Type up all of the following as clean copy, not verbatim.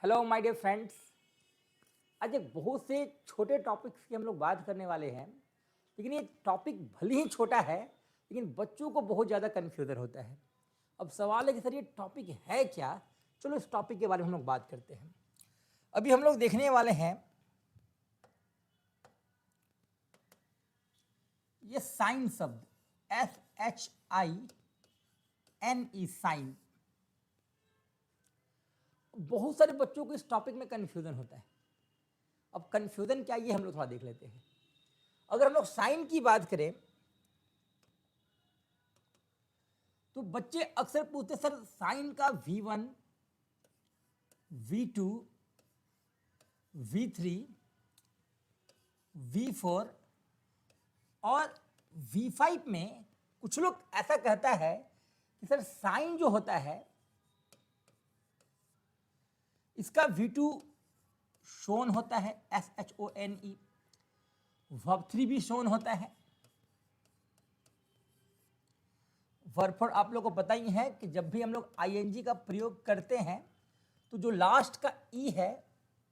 Hello my dear friends. आज एक बहुत से छोटे टॉपिक्स की हम लोग बात करने वाले हैं, लेकिन ये टॉपिक भले ही छोटा है लेकिन बच्चों को बहुत ज़्यादा कन्फ्यूज़न होता है। अब सवाल है कि सर ये टॉपिक है क्या। चलो इस टॉपिक के बारे में हम लोग बात करते हैं। अभी हम लोग देखने वाले हैं ये साइन शब्द, SHINE, साइन। बहुत सारे बच्चों को इस टॉपिक में कन्फ्यूज़न होता है। अब कन्फ्यूज़न क्या, ये हम लोग थोड़ा देख लेते हैं। अगर हम लोग साइन की बात करें तो बच्चे अक्सर पूछते सर साइन का V1, V2, V3, V4 और V5 में कुछ लोग ऐसा कहता है कि सर साइन जो होता है इसका V2 शोन होता है, SHONE, वर्ब 3 भी शोन होता है। वर्ब 4 आप लोगों को पता ही है कि जब भी हम लोग ING का प्रयोग करते हैं तो जो लास्ट का ई है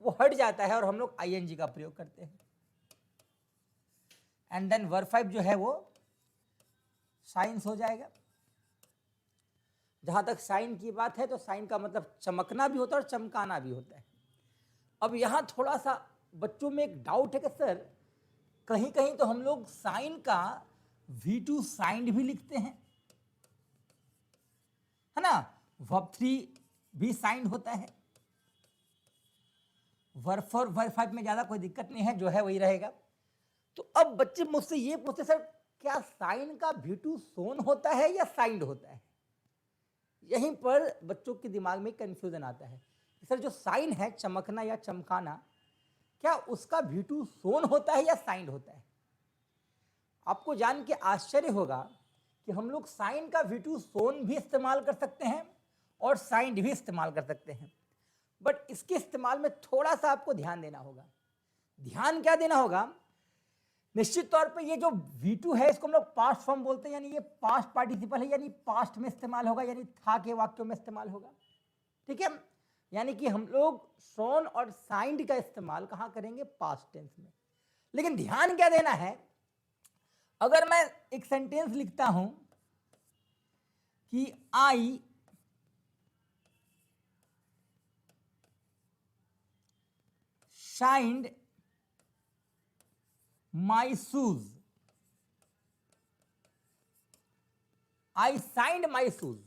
वो हट जाता है और हम लोग ING का प्रयोग करते हैं। एंड देन वर्ब 5 जो है वो साइंस हो जाएगा। जहां तक साइन की बात है तो साइन का मतलब चमकना भी होता है और चमकाना भी होता है। अब यहां थोड़ा सा बच्चों में एक डाउट है कि सर कहीं कहीं तो हम लोग साइन का V2 साइंड भी लिखते हैं, है ना। वर्ब 3 भी साइंड होता है। वर्ब 4 वर्ब 5 में ज्यादा कोई दिक्कत नहीं है, जो है वही रहेगा। तो अब बच्चे मुझसे ये पूछते सर क्या साइन का V2 शोन होता है या साइंड होता है। यहीं पर बच्चों के दिमाग में कंफ्यूजन आता है कि सर जो साइन है चमकना या चमकाना, क्या उसका V2 शोन होता है या साइंड होता है। आपको जान के आश्चर्य होगा कि हम लोग साइन का V2 शोन भी इस्तेमाल कर सकते हैं और साइंड भी इस्तेमाल कर सकते हैं, बट इसके इस्तेमाल में थोड़ा सा आपको ध्यान देना होगा। ध्यान क्या देना होगा, निश्चित तौर पे ये जो V2 है इसको हम लोग पास्ट फॉर्म बोलते हैं, यानी ये पास्ट पार्टिसिपल है, यानी पास्ट में इस्तेमाल होगा, यानी था के वाक्यों में इस्तेमाल होगा। ठीक है, यानी कि हम लोग शोन और साइंड का इस्तेमाल कहां करेंगे, पास्ट टेंस में। लेकिन ध्यान क्या देना है, अगर मैं एक सेंटेंस लिखता हूं कि I shined my shoes, I shined my shoes,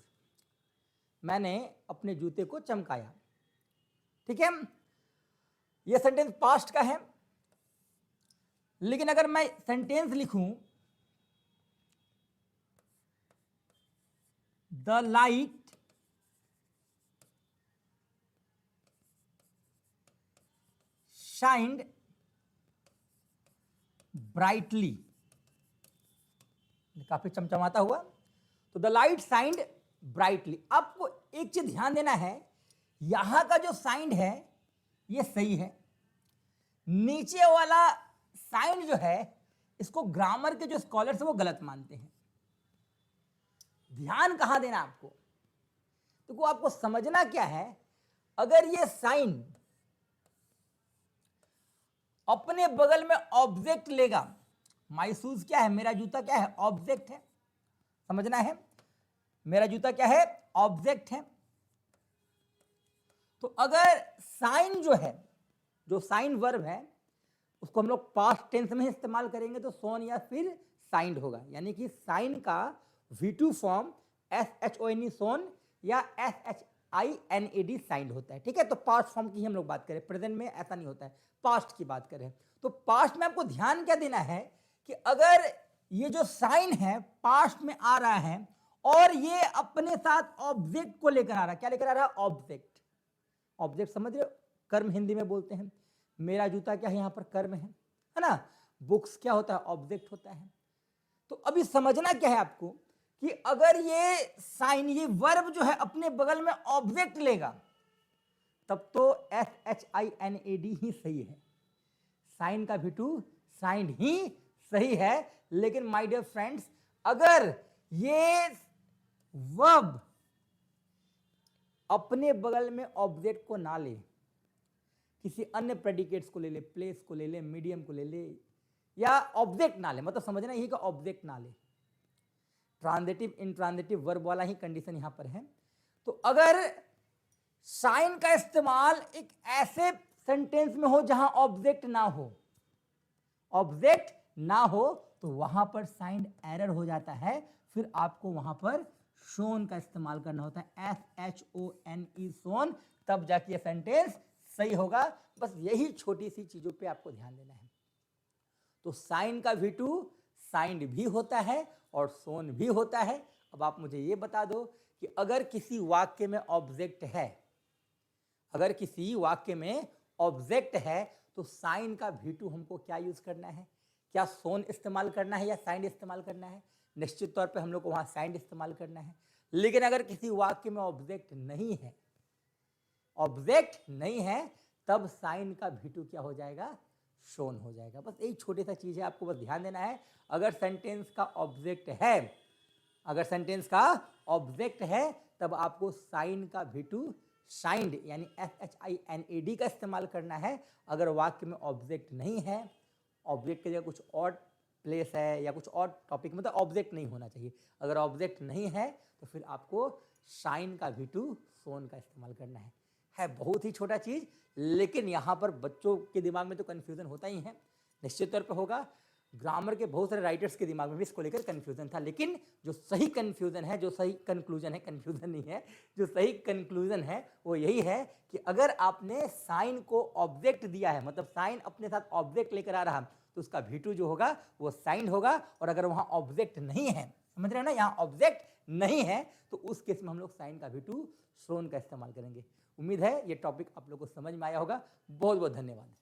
मैंने अपने जूते को चमकाया। ठीक है, यह सेंटेंस पास्ट का है। लेकिन अगर मैं सेंटेंस लिखूं द लाइट शाइंड ब्राइटली, काफी चमचमाता हुआ, तो द लाइट साइंड ब्राइटली। आपको एक चीज ध्यान देना है, यहां का जो साइंड है ये सही है, नीचे वाला साइंड जो है इसको ग्रामर के जो स्कॉलर्स है वो गलत मानते हैं। ध्यान कहां देना आपको, तो आपको समझना क्या है, अगर ये साइन अपने बगल में ऑब्जेक्ट लेगा, माई शूज क्या है, मेरा जूता क्या है, ऑब्जेक्ट है, समझना है, मेरा जूता क्या है, ऑब्जेक्ट है। तो अगर साइन जो है, जो साइन वर्ब है उसको हम लोग पास्ट टेंस में इस्तेमाल करेंगे तो सोन या फिर साइंड होगा, यानी कि साइन का V2 फॉर्म SHONE सोन या SHINED साइंड होता है। ठीक है, तो पास्ट फॉर्म की हम लोग बात करें, प्रेजेंट में ऐसा नहीं होता है, पास्ट की बात करें तो पास्ट में आपको ध्यान क्या देना है कि अगर ये जो साइन है पास्ट में आ रहा है और ये अपने साथ ऑब्जेक्ट को लेकर आ रहा है, क्या लेकर आ रहा है, ऑब्जेक्ट। ऑब्जेक्ट समझ रहे हो, कर्म हिंदी में बोलते हैं। मेरा जूता क्या है, यहां पर कर्म है ना। बुक्स क्या होता है, ऑब्जेक्ट होता है। तो अभी समझना क्या है आपको कि अगर ये साइन, ये वर्ब जो है अपने बगल में ऑब्जेक्ट लेगा तब तो SHINED ही सही है, साइन का V2 साइंड ही सही है। लेकिन माय डियर फ्रेंड्स, अगर ये वर्ब अपने बगल में ऑब्जेक्ट को ना ले किसी अन्य प्रेडिकेट्स को ले ले, प्लेस को ले ले, मीडियम को ले ले, या ऑब्जेक्ट ना ले, मतलब समझना यही कि ऑब्जेक्ट ना ले। ट्रांजिटिव इंट्रांजिटिव वर्ब वाला ही कंडीशन यहां पर है। तो अगर साइन का इस्तेमाल एक ऐसे सेंटेंस में हो जहां ऑब्जेक्ट ना हो, ऑब्जेक्ट ना हो, तो वहां पर साइन एरर हो जाता है। फिर आपको वहां पर शोन का इस्तेमाल करना होता है, SHONE, शोन, तब जाके ये सेंटेंस सही होगा। बस यही छोटी सी चीजों पे आपको ध्यान देना है। तो साइन का V2 साइंड भी होता है और शोन भी होता है। अब आप मुझे ये बता दो कि अगर किसी वाक्य में ऑब्जेक्ट है, अगर किसी वाक्य में ऑब्जेक्ट है, तो साइन का V2 हमको क्या यूज करना है? क्या शोन इस्तेमाल करना है या साइंड इस्तेमाल करना है? निश्चित तौर पे हम लोग को वहां साइंड इस्तेमाल करना है। लेकिन अगर किसी वाक्य में ऑब्जेक्ट नहीं है, ऑब्जेक्ट नहीं है, तब साइन का V2 क्या हो जाएगा? शोन हो जाएगा। बस यही छोटी सा चीज है, आपको बस ध्यान देना है। अगर सेंटेंस का ऑब्जेक्ट है, अगर सेंटेंस का ऑब्जेक्ट है, तब आपको साइन का V2 साइंड यानी SHINED का इस्तेमाल करना है। अगर वाक्य में ऑब्जेक्ट नहीं है, ऑब्जेक्ट की जगह कुछ और प्लेस है या कुछ और टॉपिक, मतलब ऑब्जेक्ट नहीं होना चाहिए। अगर ऑब्जेक्ट नहीं है तो फिर आपको साइन का V2 शोन का इस्तेमाल करना है बहुत ही छोटा चीज, लेकिन यहाँ पर बच्चों के दिमाग में तो कन्फ्यूजन होता ही है, निश्चित तौर पर होगा। ग्रामर के बहुत सारे राइटर्स के दिमाग में भी इसको लेकर कन्फ्यूजन था, लेकिन जो सही कन्फ्यूजन है, जो सही कंक्लूजन है, कन्फ्यूजन नहीं है, जो सही कंक्लूजन है वो यही है कि अगर आपने साइन को ऑब्जेक्ट दिया है, मतलब साइन अपने साथ ऑब्जेक्ट लेकर आ रहा, तो उसका V2 जो होगा वो साइन होगा। और अगर वहां ऑब्जेक्ट नहीं है, समझ रहे हो ना, यहाँ ऑब्जेक्ट नहीं है, तो उस केस में हम लोग साइन का V2 शोन का इस्तेमाल करेंगे। उम्मीद है ये टॉपिक आप लोगों को समझ में आया होगा। बहुत बहुत धन्यवाद।